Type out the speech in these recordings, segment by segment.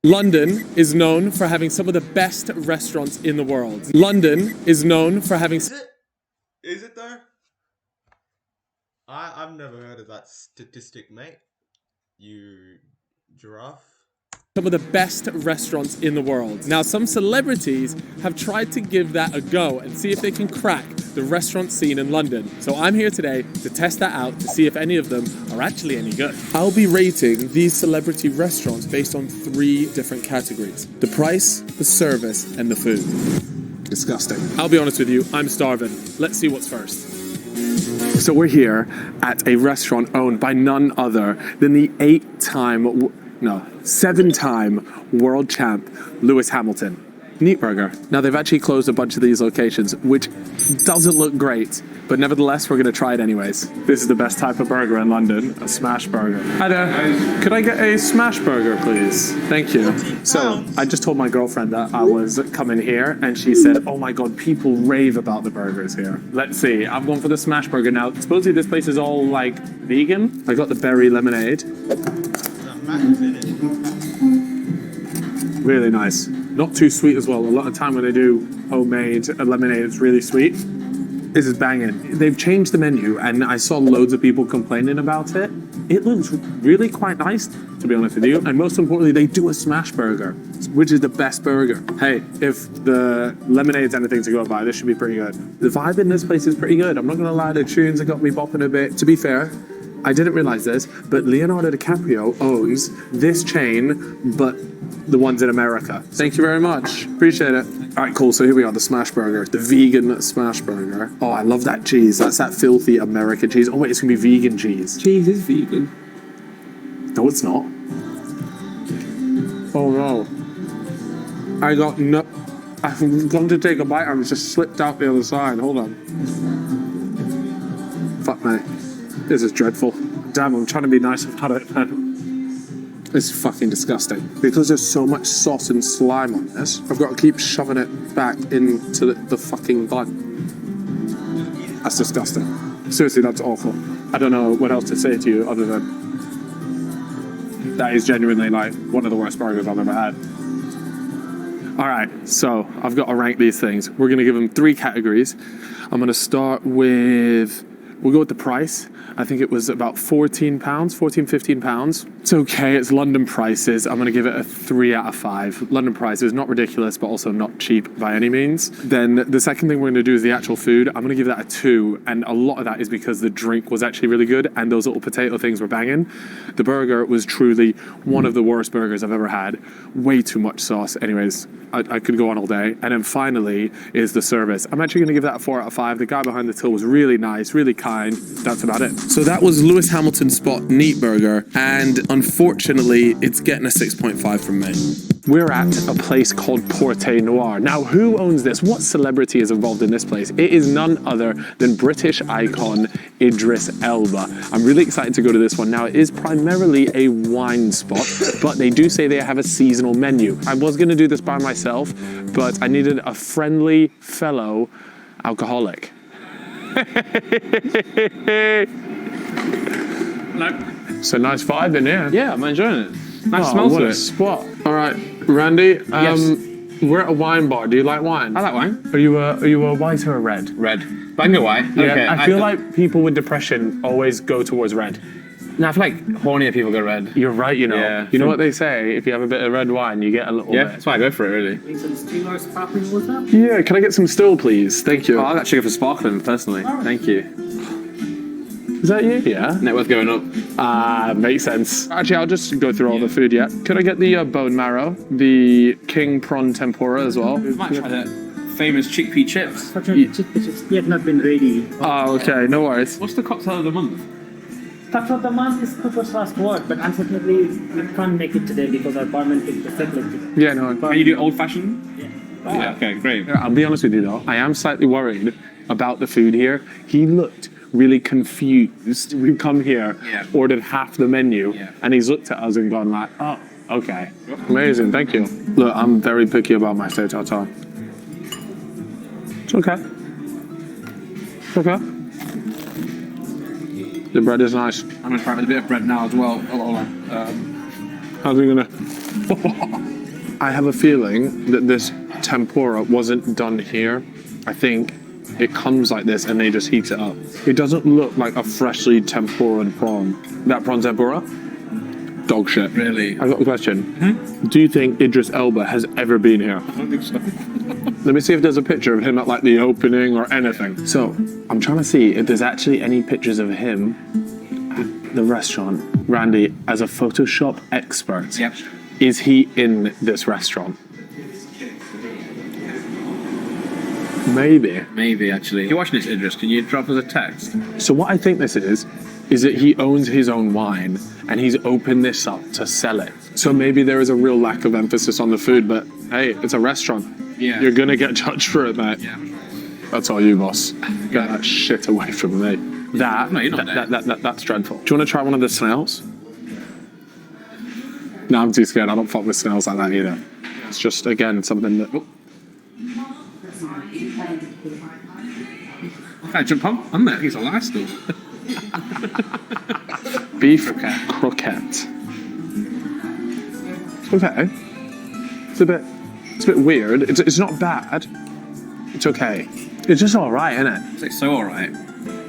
London is known for having some of the best restaurants in the world. London is known for having... Is it? Is it though? I've never heard of that statistic, mate. You giraffe. Some of the best restaurants in the world. Now, some celebrities have tried to give that a go and see if they can crack the restaurant scene in London. So I'm here today to test that out to see if any of them are actually any good. I'll be rating these celebrity restaurants based on 3 different categories: the price, the service, and the food. Disgusting. I'll be honest with you, I'm starving. Let's see what's first. So we're here at a restaurant owned by none other than the 7-time world champ Lewis Hamilton. Neat Burger. Now, they've actually closed a bunch of these locations, which doesn't look great, but nevertheless, we're going to try it anyways. This is the best type of burger in London, a smash burger. Hi there. Could I get a smash burger, please? Thank you. So, I just told my girlfriend that I was coming here, and she said, oh my god, people rave about the burgers here. Let's see. I'm going for the smash burger. Now, supposedly this place is all, like, vegan. I got the berry lemonade. Really nice. Not too sweet as well. A lot of time when they do homemade lemonade, it's really sweet. This is banging. They've changed the menu, and I saw loads of people complaining about it. It looks really quite nice, to be honest with you. And most importantly, they do a smash burger, which is the best burger. Hey, if the lemonade's anything to go by, this should be pretty good. The vibe in this place is pretty good. I'm not gonna lie, the tunes have got me bopping a bit. To be fair, I didn't realize this, but Leonardo DiCaprio owns this chain, but the ones in America. Thank you very much. Appreciate it. All right, cool. So here we are, the smash burger, the vegan smash burger. Oh, I love that cheese. That's that filthy American cheese. Oh wait, it's gonna be vegan cheese. Cheese is vegan. No, it's not. Oh no. I've gone to take a bite and it's just slipped out the other side. Hold on. Fuck me. This is dreadful. Damn, I'm trying to be nice about it, man. It's fucking disgusting. Because there's so much sauce and slime on this, I've got to keep shoving it back into the fucking bun. That's disgusting. Seriously, that's awful. I don't know what else to say to you other than that is genuinely like one of the worst burgers I've ever had. All right, so I've got to rank these things. We're going to give them 3 categories. I'm going to start with... We'll go with the price. I think it was about £14, £15. It's okay, it's London prices. I'm gonna give it a 3 out of 5. London prices, not ridiculous, but also not cheap by any means. Then the second thing we're gonna do is the actual food. I'm gonna give that a 2, and a lot of that is because the drink was actually really good and those little potato things were banging. The burger was truly one of the worst burgers I've ever had. Way too much sauce. Anyways, I could go on all day. And then finally is the service. I'm actually gonna give that a 4 out of 5. The guy behind the till was really nice, really kind. That's about it. So that was Lewis Hamilton's spot, Neat Burger, and unfortunately, it's getting a 6.5 from me. We're at a place called Porte Noir. Now, who owns this? What celebrity is involved in this place? It is none other than British icon Idris Elba. I'm really excited to go to this one. Now, it is primarily a wine spot, but they do say they have a seasonal menu. I was going to do this by myself, but I needed a friendly fellow alcoholic. So nice vibe in here. Yeah, I'm enjoying it. Nice smell what to a it. spot. All right, Randy. Yes. We're at a wine bar. Do you like wine? I like wine. Are you a white or a red? Red. But I can go white. Yeah, Okay. I feel like people with depression always go towards red. No, I feel like hornier people go red. You're right, you know. Yeah. You know what they say? If you have a bit of red wine, you get a little bit. That's why I go for it, really. Need some still sparkling water? Yeah, can I get some still, please? Thank you. Oh, I'd actually go for sparkling, personally. Thank you. Is that you? Yeah. Net worth going up. Makes sense. Actually, I'll just go through all the food yet. Could I get the bone marrow, the king prawn tempura as well? I might try the famous chickpea chips. Fortunately, chips yet not been ready. Oh, okay, no worries. What's the cocktail of the month? Top of the month is Cooper's last word, but unfortunately we can't make it today because our barman took the second today. Yeah, no. Can you do old fashioned? Yeah. Yeah, okay, great. I'll be honest with you though, I am slightly worried about the food here. He looked really confused. We've come here, ordered half the menu, and he's looked at us and gone like, oh, okay. Amazing, thank you. Look, I'm very picky about my steak tartare. It's okay. It's okay. The bread is nice. I'm going to try with a bit of bread now as well. How's he gonna? I have a feeling that this tempura wasn't done here. I think it comes like this and they just heat it up. It doesn't look like a freshly tempura prawn. That prawn tempura? Dog shit. Really? I've got a question. Do you think Idris Elba has ever been here? I don't think so. Let me see if there's a picture of him at like the opening or anything. So I'm trying to see if there's actually any pictures of him at the restaurant. Randy, as a Photoshop expert, Yep. is he in this restaurant? Maybe. Maybe, actually. If you're watching this, Idris, can you drop us a text? So what I think this is that he owns his own wine and he's opened this up to sell it. So maybe there is a real lack of emphasis on the food, but hey, it's a restaurant. Yeah. You're gonna get judged for it, mate. Yeah. That's all you, boss. Get that shit away from me. No, you're not That's dreadful. Do you want to try one of the snails? No, I'm too scared. I don't fuck with snails like that either. It's just, again, something that... Okay, jump on there. He's alive still. Beef croquette. Okay. It's a bit weird. It's not bad. It's okay. It's just alright, isn't it? It's like so alright.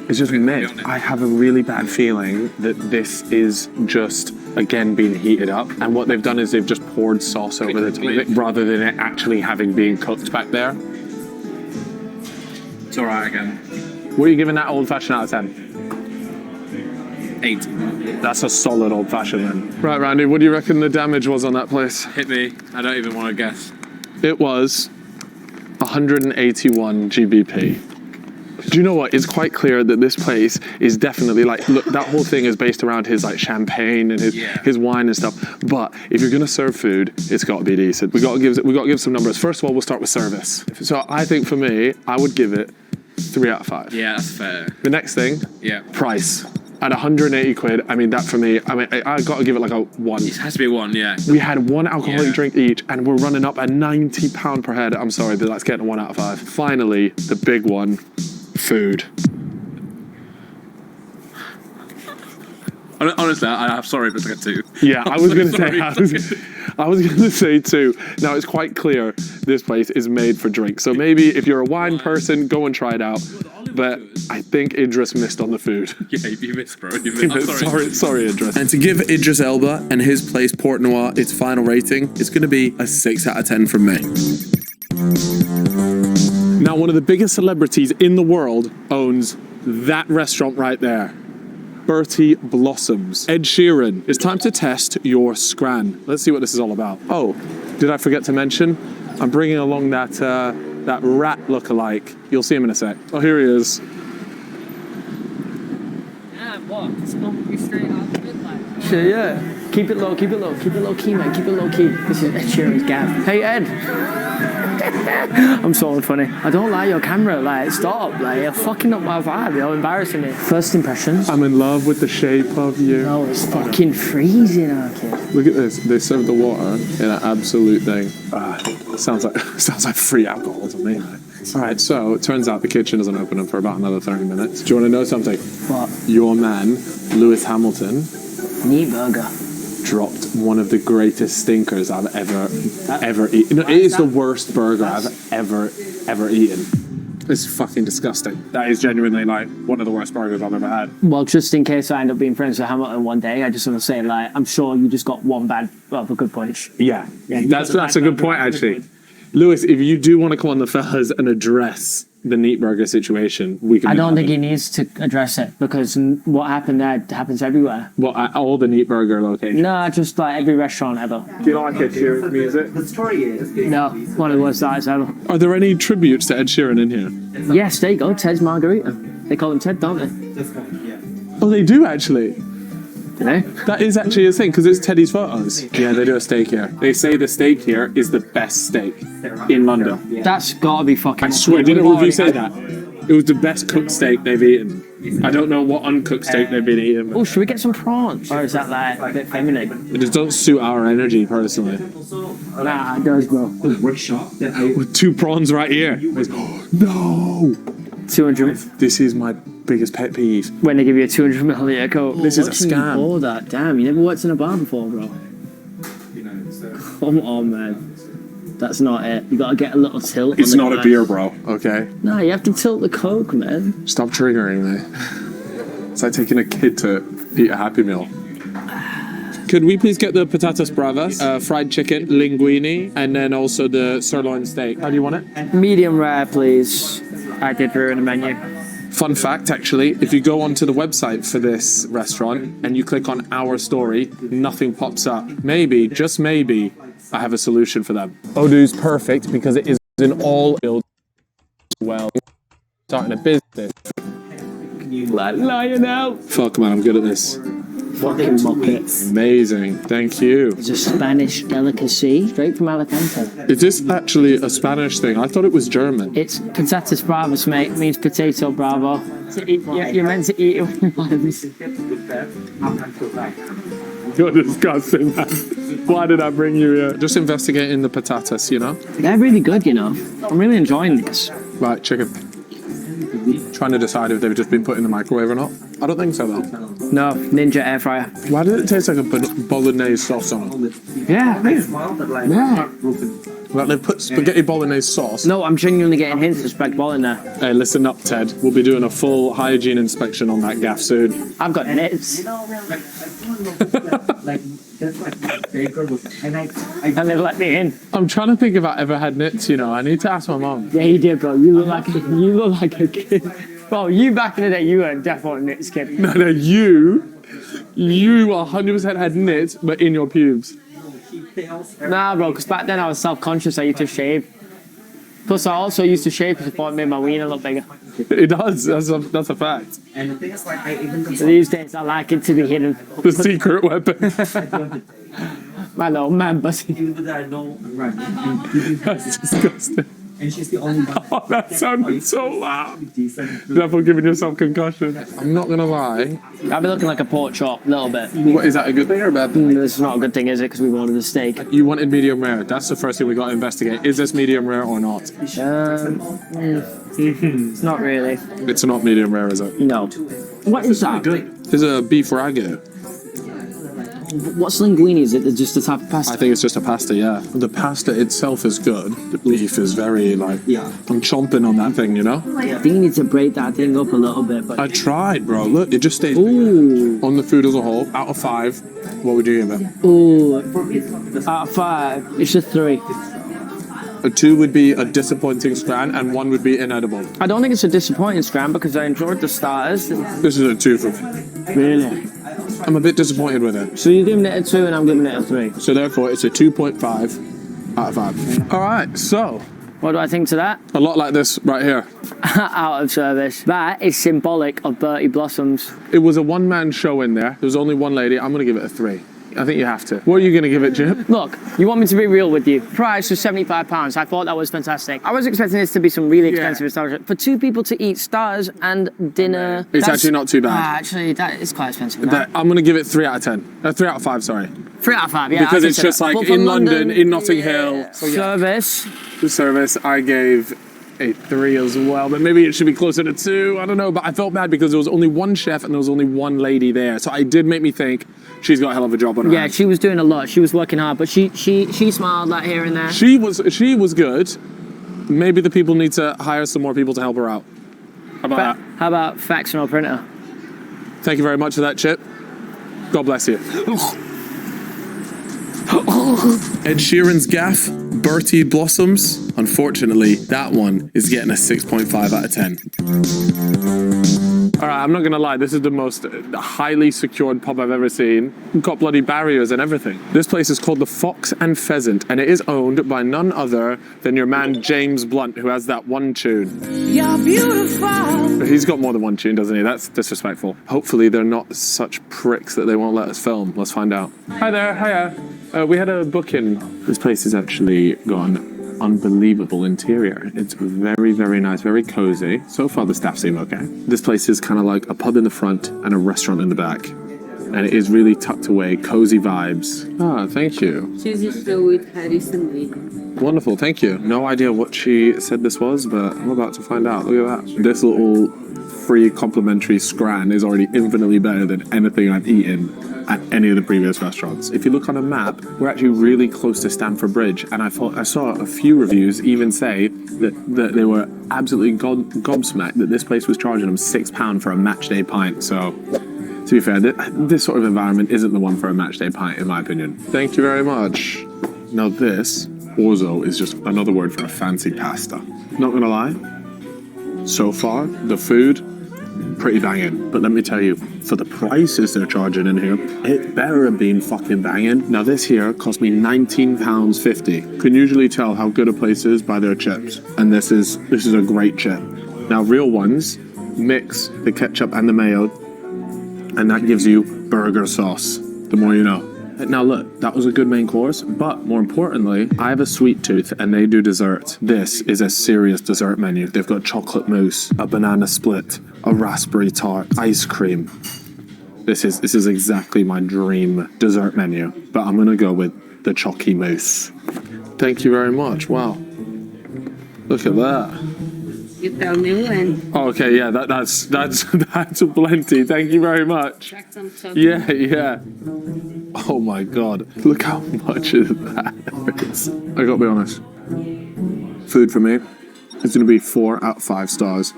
It's just mid. honest. I have a really bad feeling that this is just, again, being heated up. And what they've done is they've just poured sauce over the top of it rather than it actually having been cooked back there. It's alright again. What are you giving that old fashioned out of 10? 8. That's a solid old fashioned then. Right, Randy, what do you reckon the damage was on that place? Hit me. I don't even want to guess. It was 181 GBP. Do you know what? It's quite clear that this place is definitely like, look, that whole thing is based around his like champagne and his wine and stuff. But if you're gonna serve food, it's got to be decent. We got to give some numbers. First of all, we'll start with service. So I think for me, I would give it 3 out of 5. Yeah, that's fair. The next thing, Yeah. price. At 180 quid, I mean, that for me, I mean, I got to give it like a 1. It has to be a 1, yeah. We had 1 alcoholic Yeah. drink each, and we're running up at £90 per head. I'm sorry, but that's getting a 1 out of 5. Finally, the big one, food. Honestly, I'm sorry, but it's like a 2. Yeah, I was going to Sorry. say, I was going to say 2. Now, it's quite clear this place is made for drinks. So maybe if you're a wine person, go and try it out. But I think Idris missed on the food. Yeah, you missed, bro. You missed. I'm sorry. Sorry, Idris. And to give Idris Elba and his place, Port Noir, its final rating, it's going to be a 6 out of 10 from me. Now, one of the biggest celebrities in the world owns that restaurant right there. Bertie Blossoms. Ed Sheeran. It's time to test your scran. Let's see what this is all about. Oh, did I forget to mention? I'm bringing along that rat lookalike. You'll see him in a sec. Oh, here he is. Yeah, what? It's not be straight out the midlight. Sure, yeah. Keep it low key, man. Keep it low key. This is Ed Sheeran's gaff. Hey, Ed. I'm so funny. I don't like your camera. Like, stop. Like, you're fucking up my vibe. You're embarrassing me. First impressions. I'm in love with the shape of you. No, it's fucking freezing out here. Look at this. They serve the water in an absolute thing. Sounds like free alcohol to me. All right, so it turns out the kitchen isn't open for about another 30 minutes. Do you want to know something? What? Your man, Lewis Hamilton, Meat burger. dropped one of the greatest stinkers I've ever eaten. No, it is the worst burger I've ever eaten. It's fucking disgusting. That is genuinely like one of the worst burgers I've ever had. Well, just in case I end up being friends with Hamilton one day, I just want to say, like, I'm sure you just got one bad, well, a good punch. Yeah, you that's got a good point actually. Lewis, if you do want to come on the fellas and address the meat burger situation, we can. I don't think he needs to address it because what happened there happens everywhere. Well, at all the meat burger locations. No, just like every restaurant ever. Do you like Ed Sheeran's music? No, one of the worst artists ever. Are there any tributes to Ed Sheeran in here? Yes, there you go. Ted's Margarita. They call him Ted, don't they? Oh, they do actually. Do they? That is actually a thing because it's Teddy's photos. Yeah, they do a steak here. They say the steak here is the best steak in London. That's gotta be fucking. I swear, didn't a review say that? It was the best cooked steak they've eaten. I don't know what uncooked steak they've been eating. Oh, should we get some prawns? Or is that like a bit feminine? It just doesn't suit our energy personally. Nah, it does, bro. With 2 prawns right here. No! 200. This is my biggest pet peeve. When they give you a 200 milliliter Coke. This is a What can you scam. pour that? Damn, you never worked in a bar before, bro. Come on, man. That's not it. You gotta get a little tilt. It's on the not a glass. beer, bro. Okay. No, you have to tilt the Coke, man. Stop triggering me. It's like taking a kid to eat a Happy Meal. Could we please get the patatas bravas, fried chicken, linguine, and then also the sirloin steak? How do you want it? Medium rare, please. I did ruin the menu. Fun fact, actually, if you go onto the website for this restaurant and you click on our story, nothing pops up. Maybe, just maybe, I have a solution for them. Odoo's perfect because it is in all build well. Starting a business. Lying out. Fuck man, I'm good at this. Fucking muppet. Amazing, thank you. It's a Spanish delicacy, straight from Alicante. Is this actually a Spanish thing? I thought it was German. It's patatas bravas, mate. It means potato bravo. You're meant to eat it with ones. You're disgusting, man. Why did I bring you here? Just investigating the patatas, you know? They're really good, you know. I'm really enjoying this. Right, chicken. Trying to decide if they've just been put in the microwave or not. I don't think so, though. No, Ninja air fryer. Why did it taste like a bolognese sauce on it? Yeah. Like they put spaghetti bolognese sauce. No, I'm genuinely getting hints of spag bol in there. Hey, listen up, Ted. We'll be doing a full hygiene inspection on that gaff soon. I've got nits. And they've let me in. I'm trying to think if I ever had nits, you know. I need to ask my mom. Yeah, you did, bro. You look like a kid. Bro, you back in the day, you were definitely a nits kid. No, you 100% had nits, but in your pubes. Nah, bro, because back then I was self-conscious. I used to shave. Plus, I also used to shave because I thought it made my wiener look bigger. It does. That's a fact. So these days, I like it to be hidden. The secret weapon. My little man pussy. That's disgusting. And she's the only one. Oh, that sounded so loud. Therefore giving yourself concussion. I'm not gonna lie. I've been looking like a pork chop, a little bit. What, is that a good thing or a bad thing? This is not a good thing, is it? Because we wanted a steak. You wanted medium rare. That's the first thing we got to investigate. Is this medium rare or not? Not really. It's not medium rare, is it? No. What is that? There's a beef ragu. What's linguine? Is it just a type of pasta? I think it's just a pasta, yeah. The pasta itself is good. The beef is very, like, I'm chomping on that thing, you know? I think you need to break that thing up a little bit. But I tried, bro. Look, it just stayed ooh. on the food as a whole. Out of 5, what would you give it? Ooh. Out of 5, it's a 3. A 2 would be a disappointing scran, and 1 would be inedible. I don't think it's a disappointing scram because I enjoyed the starters. This is a 2 for me. Really? I'm a bit disappointed with it. So you're giving it a 2 and I'm giving it a 3. So therefore, it's a 2.5 out of 5. All right, so What do I think to that? a lot like this right here. Out of service. That is symbolic of Bertie Blossoms. It was a one-man show in there. There was only one lady. I'm going to give it a 3. I think you have to. What are you going to give it, Jim? Look, you want me to be real with you. Price was £75. I thought that was fantastic. I was expecting this to be some really expensive establishment. For 2 people to eat starters and dinner... It's actually not too bad. Actually, that is quite expensive. I'm going to give it 3 out of 10. 3 out of 5, sorry. 3 out of 5, yeah. Because I'd it's say just that. like But for in London, in Notting Hill. yeah. Service. The service, I gave a 3 as well, but maybe it should be closer to 2. I don't know, but I felt bad because there was only one chef and there was only one lady there, so it did make me think she's got a hell of a job on her Yeah, hands. she was doing a lot. She was working hard, but she smiled like here and there. She was good. Maybe the people need to hire some more people to help her out. How about that? How about fax and printer? Thank you very much for that, Chip. God bless you. Ed Sheeran's gaff, Bertie Blossoms. Unfortunately, that one is getting a 6.5 out of 10. All right, I'm not going to lie. This is the most highly secured pub I've ever seen. Got bloody barriers and everything. This place is called the Fox and Pheasant, and it is owned by none other than your man James Blunt, who has that one tune. You're beautiful. He's got more than one tune, doesn't he? That's disrespectful. Hopefully they're not such pricks that they won't let us film. Let's find out. Hi there, hiya. We had a booking. This place has actually got an unbelievable interior. It's very, very nice, very cozy. So far the staff seem okay. This place is kind of like a pub in the front and a restaurant in the back. And it is really tucked away, cozy vibes. Ah, thank you. She's still with her recently. Wonderful, thank you. No idea what she said this was, but I'm about to find out. Look at that. This little free complimentary scran is already infinitely better than anything I've eaten at any of the previous restaurants. If you look on a map, we're actually really close to Stamford Bridge, and I saw a few reviews even say that they were absolutely gobsmacked that this place was charging them £6 for a match day pint. So, to be fair, this sort of environment isn't the one for a match day pint, in my opinion. Thank you very much. Now this, orzo, is just another word for a fancy pasta. Not gonna lie, so far, the food, pretty banging. But let me tell you, for the prices they're charging in here, it better have been fucking banging. Now this here cost me £19.50. Can usually tell how good a place is by their chips. And this is a great chip. Now real ones mix the ketchup and the mayo, and that gives you burger sauce. The more you know. Now look, that was a good main course, but more importantly, I have a sweet tooth and they do dessert. This is a serious dessert menu. They've got chocolate mousse, a banana split, a raspberry tart, ice cream. This is exactly my dream dessert menu, but I'm gonna go with the chocky mousse. Thank you very much. Wow. Look at that. You tell me when. Oh, okay, yeah, that's plenty. Thank you very much. Check some stuff. Yeah. Oh my god, look how much of that there is. I gotta be honest. Food for me is gonna be 4 out of 5 stars.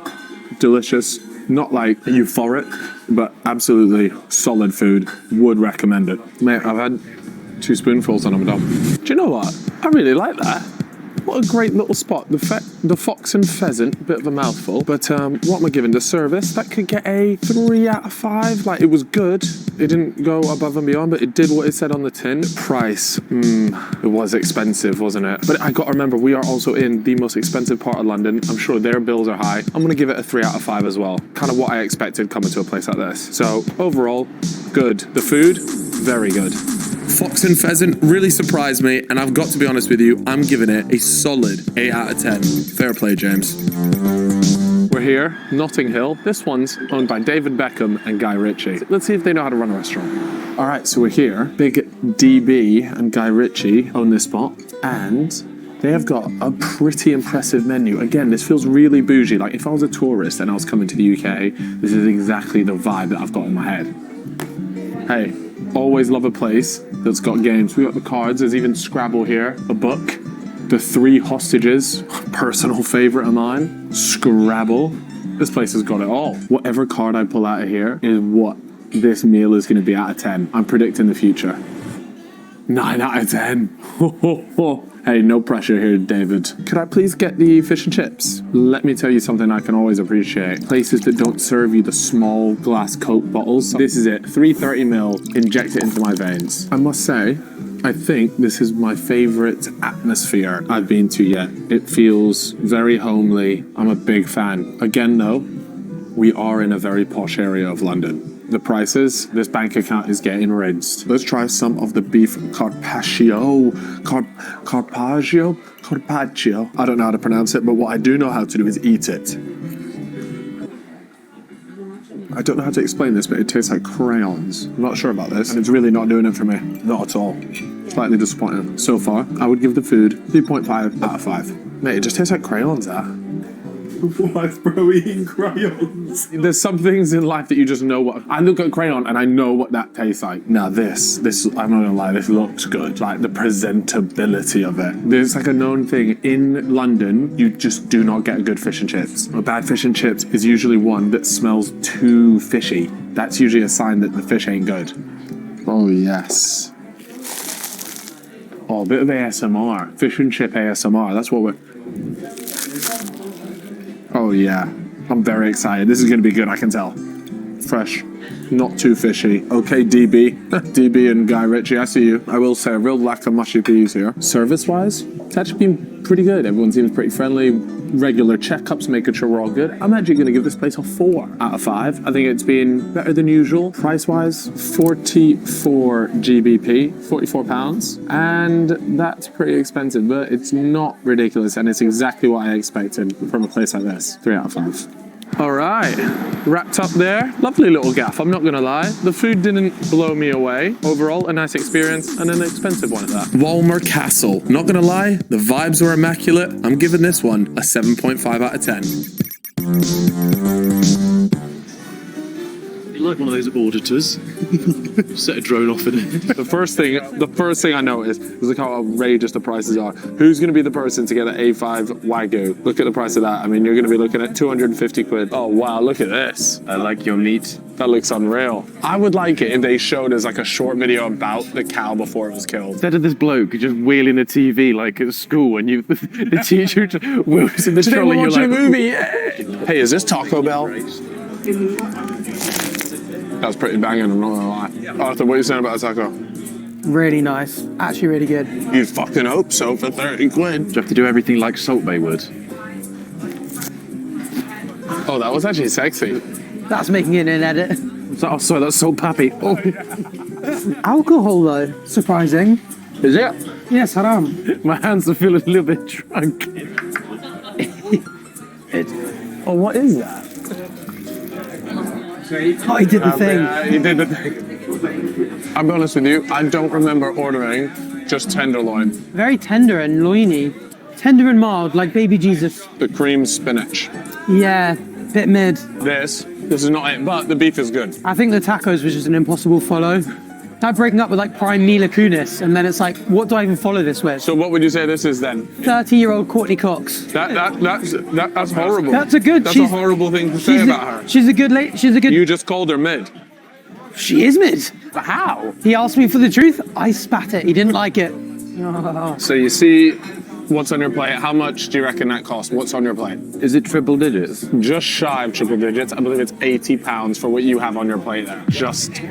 Delicious, not like euphoric, but absolutely solid food. Would recommend it. Mate, I've had 2 spoonfuls and I'm done. Do you know what? I really like that. What a great little spot. The fox and pheasant, bit of a mouthful. But what am I giving? The service, that could get a 3 out of 5. Like, it was good. It didn't go above and beyond, but it did what it said on the tin. Price, it was expensive, wasn't it? But I gotta remember, we are also in the most expensive part of London. I'm sure their bills are high. I'm gonna give it a 3 out of 5 as well. Kind of what I expected coming to a place like this. So overall, good. The food, very good. Fox and pheasant really surprised me, and I've got to be honest with you, I'm giving it a solid 8 out of 10. Fair play, James. We're here, Notting Hill. This one's owned by David Beckham and Guy Ritchie. Let's see if they know how to run a restaurant. All right, so we're here. Big DB and Guy Ritchie own this spot, and they have got a pretty impressive menu. Again, this feels really bougie. Like, if I was a tourist and I was coming to the UK, this is exactly the vibe that I've got in my head. Hey, always love a place that's got games. We got the cards, there's even Scrabble here, a book, the 3 hostages, personal favorite of mine, Scrabble. This place has got it all. Whatever card I pull out of here is what this meal is going to be out of 10. I'm predicting the future. 9 out of 10. Hey, no pressure here, David. Could I please get the fish and chips? Let me tell you something I can always appreciate. Places that don't serve you the small glass Coke bottles. This is it. 330ml. Inject it into my veins. I must say, I think this is my favorite atmosphere I've been to yet. It feels very homely. I'm a big fan. Again, though, we are in a very posh area of London. The prices, this bank account is getting rinsed. Let's try some of the beef carpaccio. Carpaccio. I don't know how to pronounce it, but what I do know how to do is eat it. I don't know how to explain this, but it tastes like crayons. I'm not sure about this, and it's really not doing it for me. Not at all. Slightly disappointing. So far, I would give the food 3.5 out of 5. Mate, it just tastes like crayons, that. Why is bro eating crayons? There's some things in life that you just know what. I look at crayon and I know what that tastes like. Now this, I'm not gonna lie, this looks good. Like the presentability of it. There's like a known thing in London, you just do not get good fish and chips. A bad fish and chips is usually one that smells too fishy. That's usually a sign that the fish ain't good. Oh yes. Oh, a bit of ASMR. Fish and chip ASMR. That's what we're. Oh yeah, I'm very excited. This is going to be good, I can tell. Fresh, not too fishy. Okay, DB. DB and Guy Ritchie, I see you. I will say, a real lack of mushy peas here. Service-wise, it's actually been pretty good. Everyone seems pretty friendly. Regular checkups, making sure we're all good. I'm actually going to give this place a 4 out of 5. I think it's been better than usual. Price-wise, 44 GBP, £44. And that's pretty expensive, but it's not ridiculous. And it's exactly what I expected from a place like this. 3 out of 5. All right, wrapped up there. Lovely little gaff, I'm not gonna lie. The food didn't blow me away. Overall, a nice experience and an expensive one at that. Walmer Castle. Not gonna lie, the vibes were immaculate. I'm giving this one a 7.5 out of 10. like one of those auditors. Set a drone off in it. The first thing I noticed was look how outrageous the prices are. Who's going to be the person to get an A5 Wagyu? Look at the price of that. I mean, you're going to be looking at 250 quid. Oh wow, look at this. I like your meat. That looks unreal. I would like it if they showed us like a short video about the cow before it was killed. Instead of this bloke just wheeling a TV like at school and you, the teacher just wheels in the Today trolley. we're You're watching like, a movie. Hey, is this Taco Bell? That was pretty banging, I'm not gonna lie. Arthur, what are you saying about a taco? Really nice. Actually, really good. You'd fucking hope so for 30 quid. Do you have to do everything like Salt Bay would? Oh, that was actually sexy. That's making it an edit. Oh, sorry, that's Salt Pappy. Oh. Alcohol though, surprising. Is it? Yes, haram. My hands are feeling a little bit drunk. Oh, what is that? Oh, he did the thing. Yeah, he did the thing. I'll be honest with you, I don't remember ordering just tenderloin. Very tender and loiny. Tender and mild, like baby Jesus. The cream spinach. Yeah, bit mid. This is not it, but the beef is good. I think the tacos was just an impossible follow. Like breaking up with like prime Mila Kunis, and then it's like, what do I even follow this with? So what would you say this is then? 30-year-old Courtney Cox. That's horrible. That's a good. That's a horrible thing to say about her. She's a good lady. She's a good. You just called her mid. She is mid. But how? He asked me for the truth. I spat it. He didn't like it. So you see what's on your plate. How much do you reckon that costs? What's on your plate? Is it triple digits? Just shy of triple digits. I believe it's £80 for what you have on your plate there. Just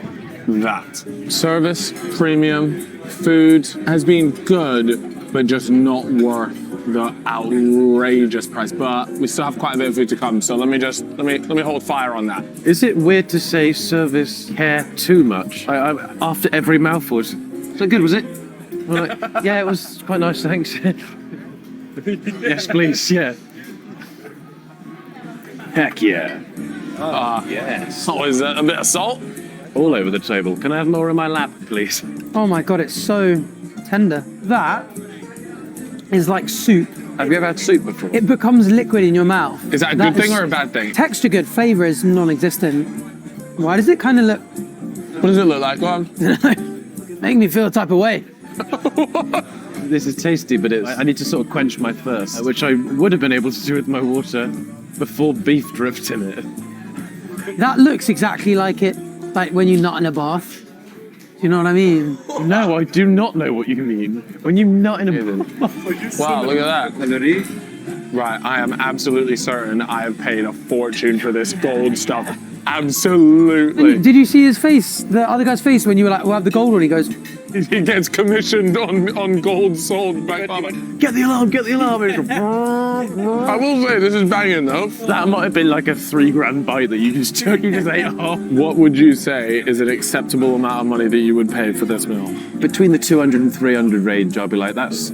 that. Service, premium, food has been good, but just not worth the outrageous price. But we still have quite a bit of food to come, so let me hold fire on that. Is it weird to say service care too much? After every mouthful. So good, was it? Well, yeah, it was quite nice, thanks. Yes, please, yeah. Heck yeah. Yes. Oh, is that a bit of salt? All over the table. Can I have more in my lap, please? Oh my god, it's so tender. That is like soup. Have you ever had soup before? It becomes liquid in your mouth. Is that a good thing or a bad thing? Texture good, flavor is non-existent. Why does it kind of look? What does it look like? Go on. Make me feel a type of way. This is tasty, but I need to sort of quench my thirst, which I would have been able to do with my water before beef dripped in it. That looks exactly like it, like when you nut in a bath. Do you know what I mean? No, I do not know what you mean. When you nut in a Wow, look at that. Right, I am absolutely certain I have paid a fortune for this gold stuff. Absolutely. Did you see his face, the other guy's face, when you were like, we'll have the gold one? He goes, He gets commissioned on gold sold back. Get the alarm, get the alarm. I will say, this is banging though. That might have been like a $3 bite that you just took. You just ate off. What would you say is an acceptable amount of money that you would pay for this meal? Between the 200 and 300 range, I'll be like, that's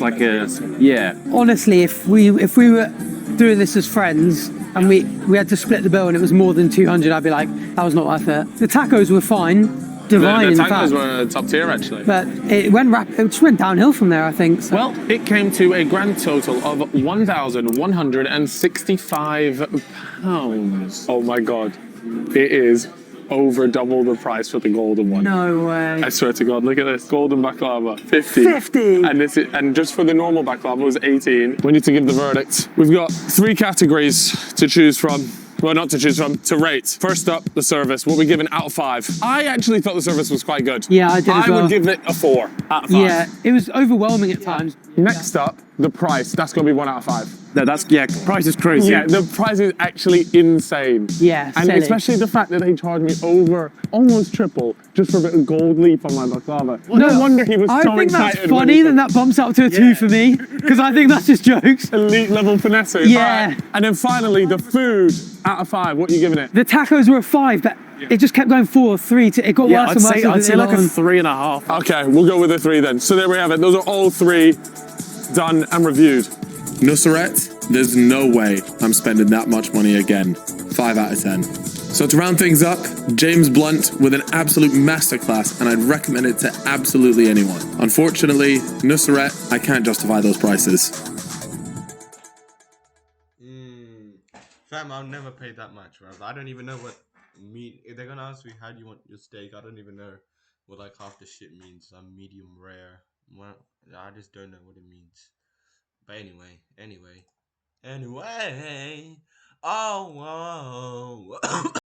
like a, yeah. honestly, if we were doing this as friends and we had to split the bill and it was more than 200, I'd be like, that was not worth it. The tacos were fine, divine The in tacos fact, were top tier actually. but it just went downhill from there, I think. So. Well, it came to a grand total of £1,165. Oh my god. It is over double the price for the golden one. No way. I swear to God, look at this. Golden baklava, 50. 50. And just for the normal baklava was 18. We need to give the verdict. We've got 3 categories to choose from. Well, not to choose from, to rate. First up, the service. What we giving out of 5? I actually thought the service was quite good. Yeah, I did as well. I would give it a 4 out of 5. Yeah, it was overwhelming at times. Next up, the price. That's going to be 1 out of 5. No, price is crazy. Yeah, the price is actually insane. Yeah, and silly. especially the fact that they charged me over almost triple just for a bit of gold leaf on my baklava. No, No wonder he was I so think excited. that's funny that bumps up to a 2 for me, because I think that's just jokes. Elite level finesse. Yeah. Right. And then finally, the food out of 5. What are you giving it? The tacos were a 5, but it just kept going 4, 3. It got Yeah, worse and worse. I'd say like a along. 3.5. Okay, we'll go with a 3 then. So there we have it. Those are all 3 done and reviewed. Nusret, there's no way I'm spending that much money again. 5 out of 10. So to round things up, James Blunt with an absolute masterclass, and I'd recommend it to absolutely anyone. Unfortunately, Nusret, I can't justify those prices. Fam, I'll never pay that much, bro. I don't even know If they're gonna ask me how do you want your steak, I don't even know what like half the shit means. I'm medium rare. Well, I just don't know what it means. But anyway. Oh, whoa.